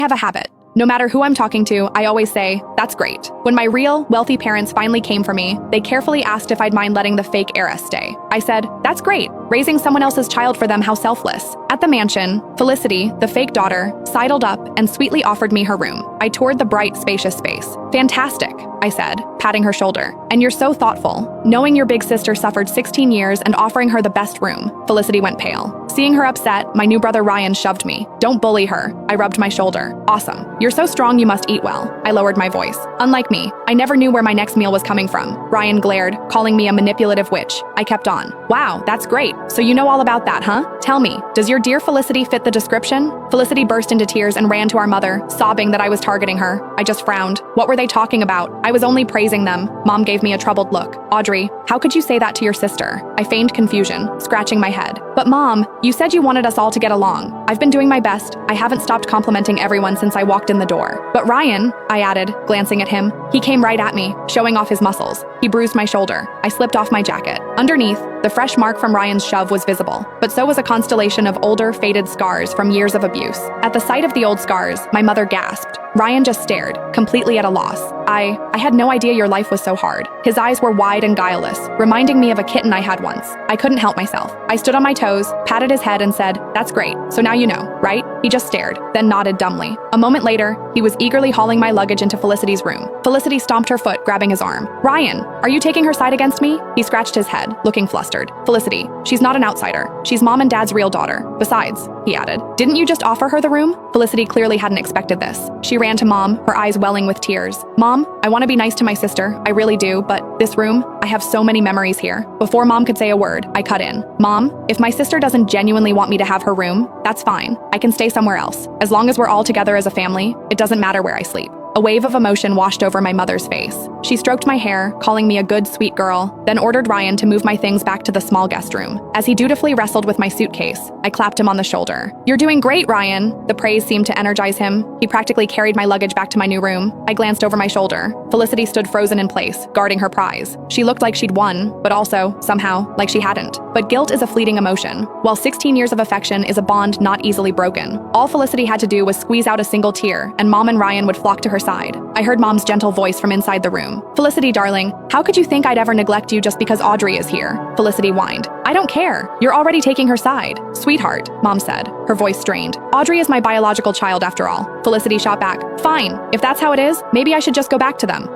have a habit. No matter who I'm talking to, I always say, that's great. When my real, wealthy parents finally came for me, they carefully asked if I'd mind letting the fake heiress stay. I said, that's great. Raising someone else's child for them, how selfless. At the mansion, Felicity, the fake daughter, sidled up and sweetly offered me her room. I toured the bright, spacious space. Fantastic, I said, patting her shoulder. And you're so thoughtful. Knowing your big sister suffered 16 years and offering her the best room. Felicity went pale. Seeing her upset, my new brother Ryan shoved me. Don't bully her. I rubbed my shoulder. Awesome. You're so strong, you must eat well. I lowered my voice. Unlike me, I never knew where my next meal was coming from. Ryan glared, calling me a manipulative witch. I kept on. Wow, that's great. So you know all about that, huh? Tell me, does your dear Felicity fit the description? Felicity burst into tears and ran to our mother, sobbing that I was targeting her. I just frowned. What were they talking about? I was only praising them. Mom gave me a troubled look. Audrey, how could you say that to your sister? I feigned confusion, scratching my head. But Mom, you said you wanted us all to get along. I've been doing my best. I haven't stopped complimenting everyone since I walked in the door. But Ryan, I added, glancing at him, he came right at me, showing off his muscles. He bruised my shoulder. I slipped off my jacket. Underneath, the fresh mark from Ryan's shove was visible, but so was a constellation of older, faded scars from years of abuse. At the sight of the old scars, my mother gasped. Ryan just stared, completely at a loss. I had no idea your life was so hard. His eyes were wide and guileless, reminding me of a kitten I had once. I couldn't help myself. I stood on my toes, patted his head and said, that's great, so now you know, right? He just stared, then nodded dumbly. A moment later, he was eagerly hauling my luggage into Felicity's room. Felicity stomped her foot, grabbing his arm. Ryan, are you taking her side against me? He scratched his head, looking flustered. Felicity, she's not an outsider. She's Mom and Dad's real daughter. Besides, he added, didn't you just offer her the room? Felicity clearly hadn't expected this. She ran to Mom, her eyes welling with tears. Mom, I want to be nice to my sister, I really do, but this room, I have so many memories here. Before Mom could say a word, I cut in. Mom, if my sister doesn't genuinely want me to have her room, that's fine. I can stay somewhere else. As long as we're all together as a family, it doesn't matter where I sleep. A wave of emotion washed over my mother's face. She stroked my hair, calling me a good, sweet girl, then ordered Ryan to move my things back to the small guest room. As he dutifully wrestled with my suitcase, I clapped him on the shoulder. You're doing great, Ryan. The praise seemed to energize him. He practically carried my luggage back to my new room. I glanced over my shoulder. Felicity stood frozen in place, guarding her prize. She looked like she'd won, but also, somehow, like she hadn't. But guilt is a fleeting emotion, while 16 years of affection is a bond not easily broken. All Felicity had to do was squeeze out a single tear, and Mom and Ryan would flock to her side. I heard Mom's gentle voice from inside the room. Felicity, darling, how could you think I'd ever neglect you just because Audrey is here? Felicity whined. I don't care. You're already taking her side. Sweetheart, Mom said, her voice strained. Audrey is my biological child after all. Felicity shot back. Fine. If that's how it is, maybe I should just go back to them.